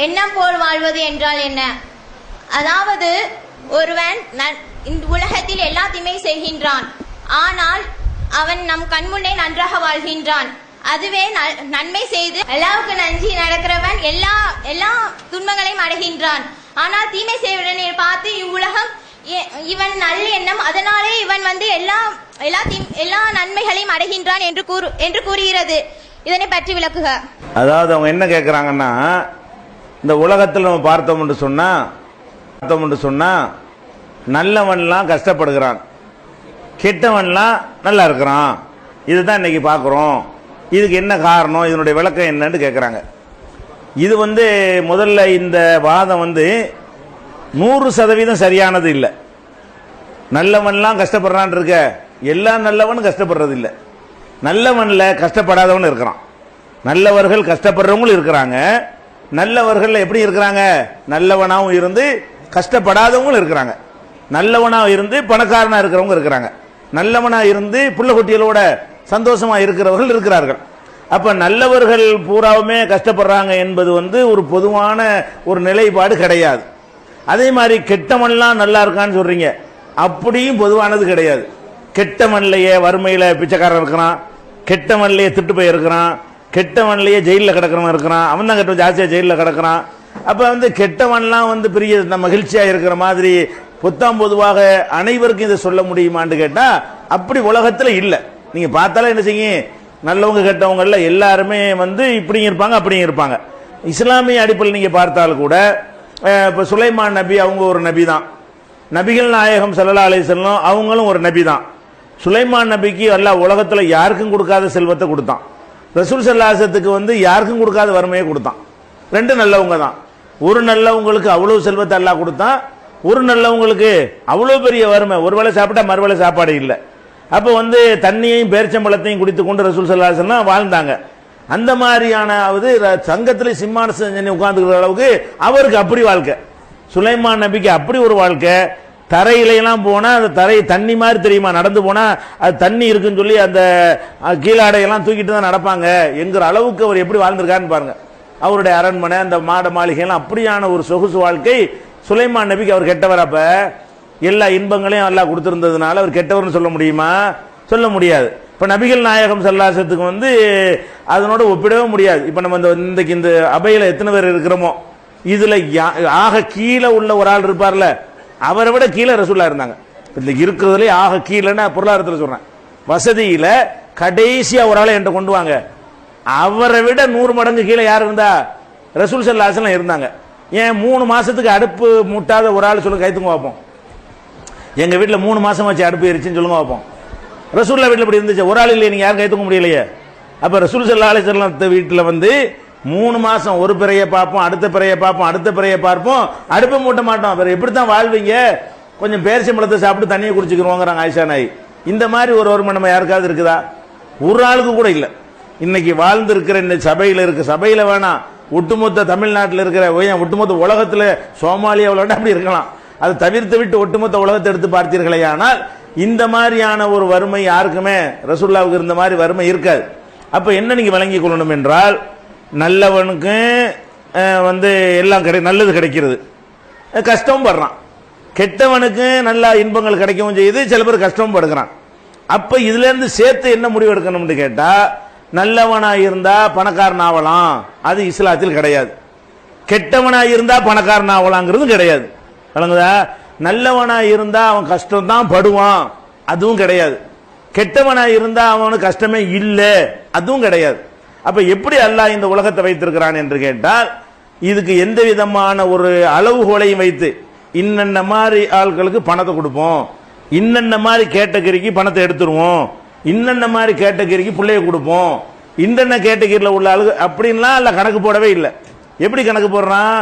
எண்ணம் போல் வாழ்வது என்றால் என்ன? அதாவது ஒருவன் இந்த உலகத்தில் எல்லா தீமை செய்கின்றான், ஆனால் அவன் நம் கண்முன்னே நன்றாக வாழ்கின்றான். அதுவே நன்மை செய்து அல்லாஹ்வுக்கு நன்றி நடக்கிறவன் எல்லா துன்பங்களையும் அடைகின்றான். ஆனால் தீமை செய்வதனை பார்த்து இவ்வுலகம் இவன் நல்ல எண்ணம், அதனாலே இவன் எல்லா நன்மைகளையும் அடைகின்றான் என்று கூறுகிறது. இதனை பற்றி விளக்குக. அதாவது அவங்க என்ன கேட்கிறாங்கன்னா, இந்த உலகத்தில் நம்ம பார்த்தோம் என்று சொன்னா நல்லவன்லாம் கஷ்டப்படுகிறான், கெட்டவன்லாம் நல்லா இருக்கிறான். இதுதான் இன்னைக்கு பார்க்குறோம். இதுக்கு என்ன காரணம், இதனுடைய விளக்கம் என்னன்னு கேட்குறாங்க. இது முதல்ல இந்த வாதம் 100% சரியானது இல்லை. நல்லவன்லாம் கஷ்டப்படுறான் இருக்க, எல்லா நல்லவனும் கஷ்டப்படுறது இல்லை. நல்லவன்ல கஷ்டப்படாதவன் இருக்கிறான், நல்லவர்கள் கஷ்டப்படுறவங்களும் இருக்கிறாங்க. நல்லவர்கள் எப்படி இருக்கிறாங்க? நல்லவனாகவும் இருந்து கஷ்டப்படாதவங்களும் இருக்கிறாங்க. நல்லவனா இருந்து பணக்காரனா இருக்கிறவங்க இருக்கிறாங்க. நல்லவனா இருந்து புள்ள குட்டிகளோட சந்தோஷமா இருக்கிறவர்கள் இருக்கிறார்கள். அப்ப நல்லவர்கள் பூராவுமே கஷ்டப்படுறாங்க என்பது ஒரு பொதுவான ஒரு நிலைப்பாடு கிடையாது. அதே மாதிரி கெட்டவன்லாம் நல்லா இருக்கான்னு சொல்றீங்க, அப்படியும் பொதுவானது கிடையாது. கெட்டவன்லையே வறுமையில பிச்சைக்காரன் இருக்கிறான், கெட்டவன்லையே திட்டு போய் இருக்கிறான், கெட்டவன்லையே ஜெயிலில் கிடக்கிறவன் இருக்கிறான், அவன் தான் கெட்ட ஜாஸ்தியா ஜெயிலில் கிடக்கிறான். அப்ப கெட்டவன்லாம் பெரிய மகிழ்ச்சியா இருக்கிற மாதிரி பொத்தாம் பொதுவாக அனைவருக்கும் இதை சொல்ல முடியுமான்னு கேட்டா அப்படி உலகத்துல இல்லை. நீங்க பார்த்தாலும் என்ன செய்யும், நல்லவங்க கெட்டவங்கல்ல எல்லாருமே இப்படியும் இருப்பாங்க அப்படியும் இருப்பாங்க. இஸ்லாமிய அடிப்படையில் நீங்க பார்த்தாலும் கூட இப்ப சுலைமான் நபி அவங்க ஒரு நபி தான், நபிகள் நாயகம் ஸல்லல்லாஹு அலைஹி வஸல்லம் அவங்களும் ஒரு நபி தான். சுலைமான் நபிக்கு அல்லாஹ் உலகத்துல யாருக்கும் கொடுக்காத செல்வத்தை கொடுத்தான். ரசூல் ஸல்லல்லாஹு அலைஹி வஸல்லத்துக்கு யாருக்கும் கொடுக்காத வறுமையை கொடுத்தான். ரெண்டு நல்லவங்க தான். ஒரு நல்லவங்களுக்கு அவ்வளவு செல்வத்தை அல்லாஹ் கொடுத்தான், ஒரு நல்லவங்களுக்கு அவ்வளவு பெரிய வறுமை, ஒருவேளை சாப்பிட்டா மறுவேளை சாப்பாடு இல்லை. அப்போ தண்ணியையும் பேரிச்சம்பழத்தையும் குடித்து கொண்டு ரசூல் ஸல்லல்லாஹு அலைஹி வஸல்லம் வாழ்ந்தாங்க. அந்த மாதிரியான சங்கத்தில் சிம்மாசனம் உட்கார்ந்துக்கிற அளவுக்கு அவருக்கு அப்படி வாழ்க்கை. சுலைமான் நபிக்கு அப்படி ஒரு வாழ்க்கை. தரையிலாம் போனா அந்த தரை தண்ணி மாதிரி தெரியுமா, நடந்து போனா அது தண்ணி இருக்குன்னு சொல்லி அந்த கீழாடையெல்லாம் தூக்கிட்டு தான் நடப்பாங்க என்கிற அளவுக்கு அவர் எப்படி வாழ்ந்திருக்காருன்னு பாருங்க. அவருடைய அரண்மனை, அந்த மாட மாளிகைலாம் அப்படியான ஒரு சொகுசு வாழ்க்கை. சுலைமான் நபிக்கு அவர் கெட்டவர்? அப்ப எல்லா இன்பங்களையும் அல்லாஹ் கொடுத்திருந்ததுனால அவர் கெட்டவர்னு சொல்ல முடியுமா? சொல்ல முடியாது. இப்ப நபிகள் நாயகம் ஸல்லல்லாஹு அலைஹி வஸல்லத்துக்கு அதனோட ஒப்பிடவே முடியாது. இப்ப நம்ம இந்த அபையில எத்தனை பேர் இருக்கிறோமோ, இதுல ஆக கீழே உள்ள ஒரு ஆள் இருப்பார்ல, அவரை விட கீழே ரசூலுல்லாஹ் இருந்தாங்க. இந்த இருக்கிறதுல ஆக கீழேன்னா பொருளாதாரத்தில் சொல்றேன், வசதியில கடைசியா ஒரு ஆளை என்கிட்ட கொண்டு வாங்க, அவரை விட 100 மடங்கு கீழே யார் இருந்தா? ரசூல் ஸல்லல்லாஹு அலைஹி வஸல்லம் இருந்தாங்க. ஏன் 3 மாசத்துக்கு அடுப்பு மூட்டாத ஒரு ஆள் சொல்லுங்க, கைத்துங்க பார்ப்போம். எங்க வீட்டில் 3 மாசம் வச்சு அடுப்பு எரிச்சுன்னு சொல்லுங்க பார்ப்போம். ரசூலுல்லாஹ் வீட்டில் இப்படி இருந்துச்சு, ஒரு ஆள் இல்லையே, நீங்க யாரும் கைத்துக்க முடியலையே. அப்ப ரசூல் ஸல்லல்லாஹு அலைஹி வஸல்லம் வீட்டில் 3 மாசம் ஒரு பிறையை பார்ப்போம், அடுத்த பிறையை பார்ப்போம், அடுத்த பிறையை பார்ப்போம், அடுப்பை மூட்ட மாட்டோம். அப்புறம் எப்படித்தான் வாழ்வீங்க? கொஞ்சம் பேரிச்சம்பழத்தை சாப்பிட்டு தண்ணியை குடிச்சுக்கிறோங்கிறாங்க ஆயிஷா நாய். இந்த மாதிரி ஒரு வறுமை நம்ம யாருக்காவது இருக்குதா? ஒரு ஆளுக்கு கூட இல்லை. இன்னைக்கு வாழ்ந்து இருக்கிற இந்த சபையில இருக்கு, சபையில வேணாம், ஒட்டுமொத்த தமிழ்நாட்டில் இருக்கிற ஒட்டுமொத்த உலகத்துல சோமாலியாவில் அப்படி இருக்கலாம். அதை தவிர்த்து விட்டு ஒட்டுமொத்த உலகத்தை எடுத்து பார்த்தீர்களே, ஆனால் இந்த மாதிரியான ஒரு வறுமை யாருக்குமே ரசூலுல்லாஹ்வுக்கு இருந்த மாதிரி வறுமை இருக்காது. அப்ப என்ன நீங்க விளங்கிக் கொள்ளணும் என்றால், நல்லவனுக்கு எல்லாம் நல்லது கிடைக்கிறது, கஷ்டமும் படுறான். கெட்டவனுக்கு நல்ல இன்பங்கள் கிடைக்கவும் செய்யுது, சில பேர் கஷ்டமும் படுகிறான். அப்ப இதுல இருந்து சேர்த்து என்ன முடிவு எடுக்கணும்னு கேட்டா, நல்லவனா இருந்தா பணக்காரன் ஆகலாம், அது இஸ்லாத்தில் கிடையாது. கெட்டவனா இருந்தா பணக்காரன் ஆகலாங்கிறது கிடையாது. வழங்குதா? நல்லவனா இருந்தா அவன் கஷ்டம் தான் படுவான், அதுவும் கிடையாது. கெட்டவனா இருந்தா அவனுக்கு கஷ்டமே இல்லை, அதுவும் கிடையாது. அப்ப எப்படி அல்லாஹ் இந்த உலகத்தை வைத்திருக்கிறான் என்று கேட்டால், இதுக்கு எந்த விதமான ஒரு அளவுகோலையும் வைத்து இன்னென்ன மாதிரி ஆட்களுக்கு பணத்தை கொடுப்போம், இன்னென்ன மாதிரி கேட்டகரிக்கு பணத்தை எடுத்துருவோம், இன்னென்ன மாதிரி கேட்டகரிக்கு பிள்ளைய கொடுப்போம், இன்னென்ன கேட்டகரியில் உள்ள ஆளுக்கு அப்படின்லாம் அல்ல கணக்கு போடவே இல்லை. எப்படி கணக்கு போடுறான்?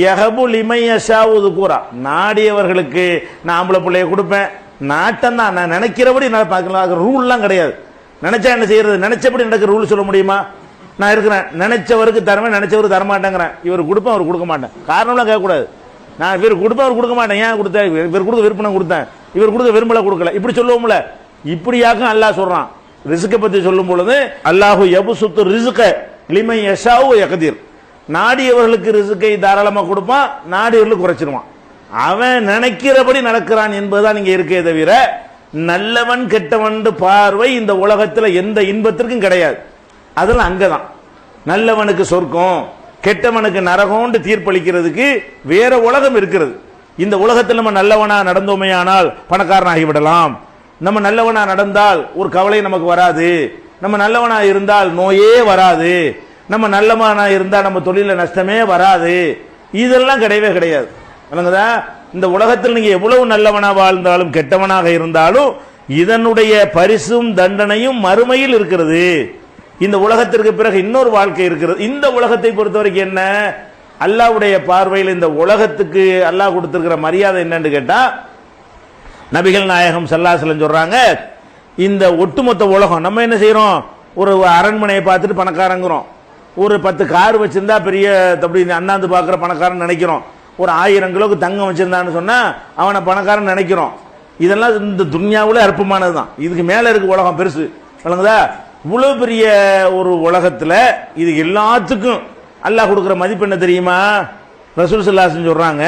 யஹபு லிமையஷாவுது கூறா, நாடியவர்களுக்கு நான் ஆம்பளை பிள்ளைய கொடுப்பேன், நாட்டம் தான், நான் நினைக்கிறபடி நான் பார்க்கலாம், ரூல்லாம் கிடையாது. நினைச்சா என்ன செய்யறது? நினைச்சபடி நடக்கிற ரூல் சொல்ல முடியுமா? நான் இருக்கிறேன், நினைச்சவருக்கு தருவேன், நினைச்சவருக்கு தரமாட்டேங்கிறேன், இவர் கொடுப்பேன் அவர் கொடுக்க மாட்டேன், காரணம்லாம் கேட்கக்கூடாது. நான் இவர் கொடுப்பேன் அவர் கொடுக்க மாட்டேன், ஏன் கொடுத்தேன்? இவர் கொடுக்க விருப்பம் கொடுத்தேன், இவர் கொடுக்க விரும்பல கொடுக்கல, இப்படி சொல்லுவோம்ல. இப்படியாக அல்லாஹ் சொல்றான். ரிஸ்கை பத்தி சொல்லும் பொழுது, அல்லாஹு யபுசுத்து ரிஸ்க லிமை யஷாவு யக்தீர், நாடியவர்களுக்கு ரிசுக்கை தாராளமாக கொடுப்பான், நாடியவர்களுக்கு குறைச்சிருவான். அவன் நினைக்கிறபடி நடக்கிறான் என்பதுதான் நீங்க இருக்கே தவிர நல்லவன் கெட்டவன் பார்வை இந்த உலகத்தில் எந்த இன்பத்திற்கும் கிடையாது. அதெல்லாம் அங்கதான் நல்லவனுக்கு சொர்க்கம் கெட்டவனுக்கு நரகம்னு தீர்ப்பளிக்கிறதுக்கு வேற உலகம் இருக்கிறது. இந்த உலகத்தில் நம்ம நல்லவனா நடந்தோமையானால் பணக்காரனாகி விடலாம், நம்ம நல்லவனா நடந்தால் ஒரு கவலை நமக்கு வராது, நம்ம நல்லவனா இருந்தால் நோயே வராது, நம்ம நல்லவனா இருந்தால் நம்ம தொழில நஷ்டமே வராது, இதெல்லாம் கிடையவே கிடையாது. இந்த உலகத்தில் நீங்க எவ்வளவு நல்லவனா வாழ்ந்தாலும் கெட்டவனாக இருந்தாலும் இதனுடைய பரிசும் தண்டனையும் மறுமையில் இருக்கிறது. இந்த உலகத்திற்கு பிறகு இன்னொரு வாழ்க்கை இருக்கிறது. இந்த உலகத்தை பொறுத்த வரைக்கும் என்ன, அல்லாஹ்வுடைய பார்வையில் இந்த உலகத்துக்கு அல்லாஹ் கொடுத்திருக்கிற மரியாதை என்னன்னு கேட்டா, நபிகள் நாயகம் ஸல்லல்லாஹு அலைஹி வஸல்லம் சொல்றாங்க, இந்த ஒட்டுமொத்த உலகம் நம்ம என்ன செய்யறோம், ஒரு அரண்மனையை பார்த்துட்டு பணக்காரங்கிறோம், ஒரு 10 கார் வச்சிருந்தா பெரிய அப்படி அண்ணாந்து பார்க்குற பணக்காரன் நினைக்கிறோம், ஒரு 1000 கிலோக்கு தங்கம் வச்சிருந்தான்னு சொன்னா அவனை பணக்காரன் நினைக்கிறோம். இதெல்லாம் இந்த துன்யாவுல அற்பமானது தான். இதுக்கு மேல இருக்கு உலகம் பெருசு, வழங்குதா? இவ்வளவு பெரிய ஒரு உலகத்துல இது எல்லாத்துக்கும் அல்லாஹ் கொடுக்கிற மதிப்பு என்ன தெரியுமா? ரசூல் ஸல்லல்லாஹு அலைஹி வஸல்லம் சொல்றாங்க,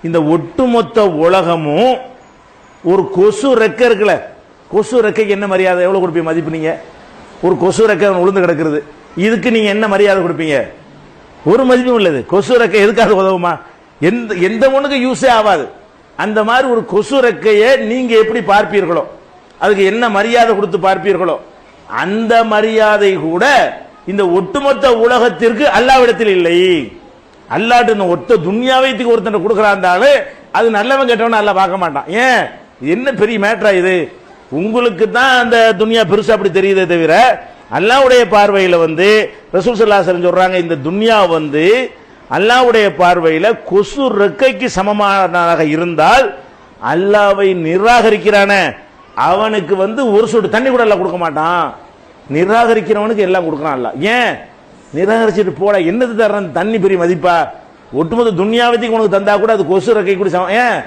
இந்த ஒட்டுமொத்த உலகமும் ஒரு கொசு ரெக்கை இருக்குல்ல, கொசு ரெக்கைக்கு என்ன மரியாதை எவ்வளவு கொடுப்பீங்க மதிப்பு? நீங்க ஒரு கொசு ரெக்கை உளுந்து கிடக்கிறது, இதுக்கு நீங்க என்ன மரியாதை கொடுப்பீங்க? ஒரு மதிப்பும் உள்ளது. கொசு ரெக்கை எதுக்காக உதவுமா? எந்த ஒண்ணுக்கு யூஸே ஆகாது. அந்த மாதிரி ஒரு கொசு ரெக்கையை நீங்க எப்படி பார்ப்பீர்களோ, அதுக்கு என்ன மரியாதை கொடுத்து பார்ப்பீர்களோ, அந்த மரியாதை கூட இந்த ஒட்டுமொத்த உலகத்திற்கு அல்லாஹ்விடத்தில் இல்லை. அல்லாஹ் ஒட்ட துன்யாவைத்துக்கு ஒருத்தன் கொடுக்கறாண்டாலும் அது நல்லவன் கேட்டவன அல்லாஹ் பார்க்க மாட்டான். ஏன், என்ன பெரிய மேட்டரா இது? உங்களுக்கு தான் அந்த துன்யா பெருசா அப்படி தெரியுதே தவிர அல்லாஹ்வுடைய பார்வையில ரசூல் ஸல்லல்லாஹு அலைஹி வஸல்லம் சொல்றாங்க, இந்த துன்யா அல்லாஹ்வுடைய பார்வையில கொசு ரெக்கைக்கு சமமானதாக இருந்தால் அல்லாஹ்வை நிராகரிக்கிறானே அவனுக்கு ஒரு சொட்டு தண்ணி கூட அல்லாஹ் கொடுக்க மாட்டான். நிராகரிக்கிறவனுக்கு எல்லாம் கொடுக்கறான் அல்லாஹ். ஏன், நிராகரிச்சுட்டு போட என்னது தர்றான், தண்ணி பெரிய மதிப்பா? ஒட்டுமொத்த துன்யாவத்துக்கு உனக்கு தந்தா கூட அது கொசு ரெக்கை கூட சமம். ஏன்,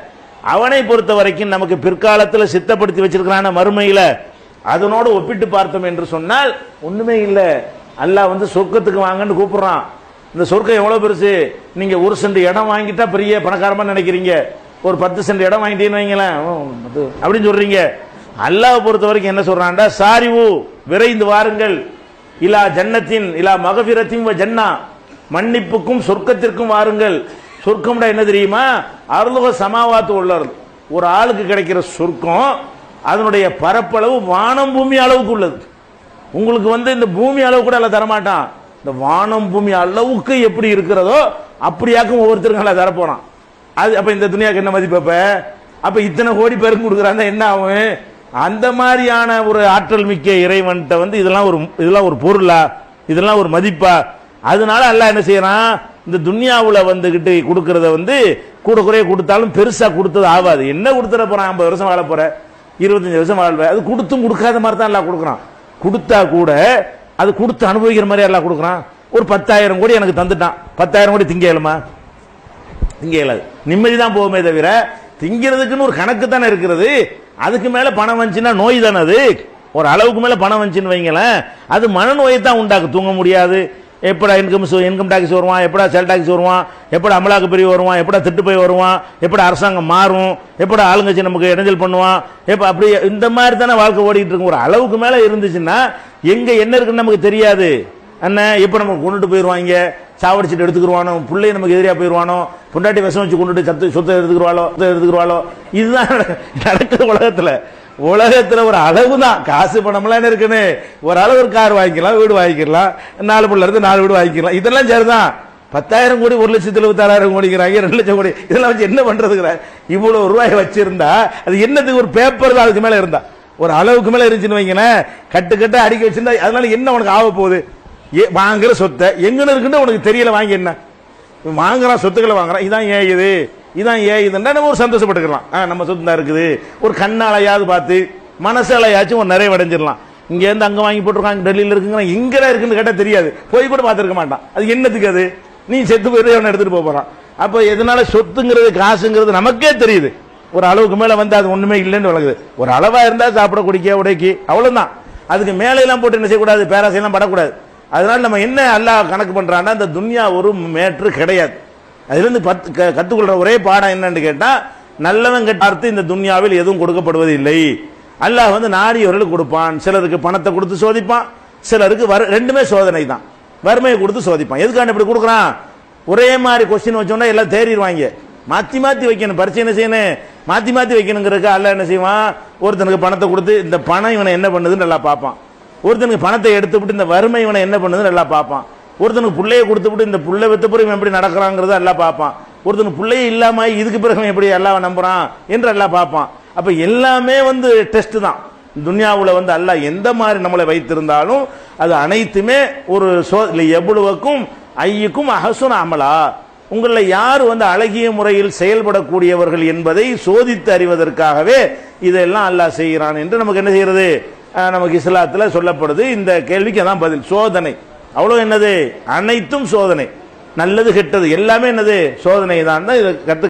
அவனை பொறுத்த வரைக்கும் நமக்கு பிற்காலத்தில் சித்தப்படுத்தி வச்சிருக்கிறான மறுமையில அதனோடு ஒப்பிட்டு பார்த்தோம் என்று சொன்னால் ஒண்ணுமே இல்லை. அல்லாஹ் சொர்க்கத்துக்கு வாங்கன்னு கூப்பிடுறான். இந்த சொர்க்கம் எவ்வளவு பெருசு, நீங்க 1 சென்ட் இடம் வாங்கிட்டா பெரிய பணக்காரமா நினைக்கிறீங்க, ஒரு 10 சென்ட் இடம் வாங்கிட்டீங்கன்னு வைங்களேன் அப்படின்னு சொல்றீங்க. அல்லாஹ் பொறுத்த வரைக்கும் என்ன சொல்றான்டா, சாரிவு விரைந்து வாருங்கள், இலா ஜன்னத்தின் இலா மகஃபிரத்தின் வ ஜன்னா, மன்னிப்புக்கும் சொர்க்கத்திற்கும் வாருங்கள். சொர்க்கம்டா என்ன தெரியுமா? அருளுக சமாவாத்து உள்ளது. ஒரு ஆளுக்கு கிடைக்கிற சொர்க்கம் அதனுடைய பரப்பளவு வானம் பூமி அளவுக்கு உள்ளது. உங்களுக்கு இந்த பூமி அளவு கூட அல்ல தரமாட்டான். இந்த வானம் பூமி அளவுக்கு எப்படி இருக்கிறதோ அப்படியாக்கும் ஒவ்வொருத்தருக்கும் நல்லா தரப்போறான். அது அப்ப இந்த துனியாக்கு என்ன மதிப்பு? அப்ப இத்தனை கோடி பேருக்கு கொடுக்குறாங்க என்ன ஆகும்? அந்த மாதிரியான ஒரு ஆற்றல் மிக்க இறைவன்கிட்ட இதெல்லாம் ஒரு பொருளா, இதெல்லாம் ஒரு மதிப்பா? அதனால அல்லாஹ் என்ன செய்யறான், இந்த துன்யாவுல வந்துகிட்டு கொடுக்கறத கூட குறைய கொடுத்தாலும் பெருசா கொடுத்தது ஆகாது. என்ன கொடுத்துட போறான், 50 வருஷம் வாழ போற, 25 வருஷம் வாழ்வ, அது கொடுத்தும் கொடுக்காத மாதிரி தான் எல்லாம் கொடுக்குறான். கொடுத்தா கூட அது கொடுத்து அனுபவிக்கிற மாதிரி எல்லாம் கொடுக்குறான். ஒரு 10,000 கோடி எனக்கு தந்துட்டான், 10,000 கோடி திங்க இயலுமா? திங்க இயலாது. நிம்மதி தான் போகுமே தவிர திங்கிறதுக்குன்னு ஒரு கணக்கு தானே இருக்கிறது. அதுக்கு மேல பணம் வந்துச்சுன்னா நோய் தானே அது. ஒரு அளவுக்கு மேல பணம் வந்துச்சுன்னு வைங்களேன், அது மனநோயை தான் உண்டாக்கு. தூங்க முடியாது, எப்படா இன்கம் டாக்ஸ் வருவான், எப்படா சேல் டாக்ஸ் வருவான், எப்படா அமலாக்க பிரிவு வருவான், எப்படா திட்டு போய் வருவான், எப்படா அரசாங்கம் மாறும், எப்படா ஆளுங்கட்சி நமக்கு இடைஞ்சல் பண்ணுவான், எப்ப அப்படி இந்த மாதிரி தானே வாழ்க்கை ஓடிட்டு இருக்கும். ஒரு அளவுக்கு மேல இருந்துச்சுன்னா எங்க என்ன இருக்குன்னு நமக்கு தெரியாது. அண்ணன் எப்ப நமக்கு கொண்டுட்டு போயிருவாங்க, சாவடிச்சுட்டு எடுத்துக்கிடுவானோ, பிள்ளை நமக்கு எதிரியா போயிருவானோ, பொண்டாட்டி விஷம் வச்சு கொண்டுட்டு சொத்தை எடுத்துக்கிடுவாளோ, இதுதான் நடக்குது உலகத்துல. உலகத்துல ஒரு அளவு தான், காசு பணம்லாம் என்ன இருக்குன்னு ஒரு அளவு கார் வாங்கிக்கலாம், வீடு வாங்கிக்கலாம், 4 பிள்ளை இருந்து 4 வீடு வாங்கிக்கலாம், இதெல்லாம் சரிதான். 10,000 கோடி 1,76,000 கோடிங்கிறாங்க, 2 லட்சம் கோடி, இதெல்லாம் வச்சு என்ன பண்றதுங்கிற? இவ்வளவு ரூபாய் வச்சிருந்தா அது என்னதுக்கு? ஒரு பேப்பர் தான் அதுக்கு மேல இருந்தா, ஒரு அளவுக்கு மேல இருந்துச்சுன்னு வைங்களேன், கட்டு அடிக்க வச்சிருந்தா அதனால என்ன உனக்கு ஆக போகுது? வாங்குற சொத்தை எங்கன்னு இருக்குன்னு உனக்கு தெரியல, வாங்கி என்ன வாங்குறான், சொத்துக்களை வாங்குறான், இதான் ஏன் இதுன்னா நம்ம ஒரு சந்தோஷப்பட்டுக்கலாம். நம்ம சொத்து தான் இருக்குது, ஒரு கண்ணாலையாவது பார்த்து மனசாலையாச்சும் ஒரு நிறைவடைஞ்சிடலாம். இங்க இருந்து அங்க வாங்கி போட்டிருக்காங்க, டெல்லியில் இருக்குங்க, எங்கடா இருக்குன்னு கேட்டா தெரியாது, போய் கூட பார்த்துருக்க மாட்டான். அது என்னத்துக்கு? அது நீ செத்து போயிட்டு அவனை எடுத்துட்டு போறான். அப்ப எதனால சொத்துங்கிறது காசுங்கிறது நமக்கே தெரியுது. ஒரு அளவுக்கு மேல அது ஒண்ணுமே இல்லைன்னு வழங்குது. ஒரு அளவா இருந்தா சாப்பிட குடிக்க உடைக்கி அவ்வளவுதான். அதுக்கு மேல எல்லாம் போட்டு என்ன செய்யக்கூடாது, பேராசையெல்லாம் படக்கூடாது. அதனால நம்ம என்ன அல்லாஹ் கணக்கு பண்றான்னா இந்த துன்யா ஒரு மேட்ரு கிடையாது. அதிலிருந்து கத்துக்கொள்ற ஒரே பாடம் என்னன்னு கேட்டா, நல்லவன் கெட்ட இந்த துன்யாவில் எதுவும் கொடுக்கப்படுவது இல்லை. அல்லாஹ் நாடியவர்களுக்கு கொடுப்பான். சிலருக்கு பணத்தை கொடுத்து சோதிப்பான், சிலருக்கு ரெண்டுமே சோதனை தான். வறுமையை கொடுத்து சோதிப்பான். எதுக்கான இப்படி கொடுக்குறான்? ஒரே மாதிரி கொஸ்டின் வச்சோம்னா எல்லாம் தேறிடுவாங்க. மாத்தி மாத்தி வைக்கணும். பரிச்சை என்ன செய்யணும்? மாத்தி மாத்தி வைக்கணுங்கிறதுக்கு அல்லாஹ் என்ன செய்வான்? ஒருத்தனுக்கு பணத்தை கொடுத்து இந்த பணம் இவனை என்ன பண்ணுதுன்னு நல்லா பார்ப்பான். ஒருத்தனுக்கு பணத்தை எடுத்துவிட்டு இந்த வறுமை இவனை என்ன பண்ணுதுன்னு நல்லா பார்ப்பான். ஒருத்தனுக்கு பிள்ளையை கொடுத்துவிட்டு இந்த புள்ளை வித்த பிறகு இவன் எப்படி நடக்கிறாங்கிறத எல்லாம் பார்ப்பான். ஒருத்தனுக்கு பிள்ளையே இல்லாம இதுக்கு பிறகு எப்படி அல்லாஹ் நம்புறான் என்று எல்லாம் பார்ப்பான். அப்ப எல்லாமே டெஸ்ட் தான். துன்யாவுல அல்லாஹ் எந்த மாதிரி நம்மளை வைத்திருந்தாலும் அது அனைத்துமே ஒரு எவ்வளவுக்கும் ஐயுக்கும் அஹசுன் அமலா, உங்களை யார் அழகிய முறையில் செயல்படக்கூடியவர்கள் என்பதை சோதித்து அறிவதற்காகவே இதெல்லாம் அல்லாஹ் செய்கிறான் என்று நமக்கு என்ன செய்யறது? நமக்கு இஸ்லாத்துல சொல்லப்படுது. இந்த கேள்விக்கு அதான் பதில். சோதனை அவ்வளவு என்னது? அனைத்தும் சோதனை. நல்லது கெட்டது எல்லாமே என்னது? சோதனை தான். இதை கத்து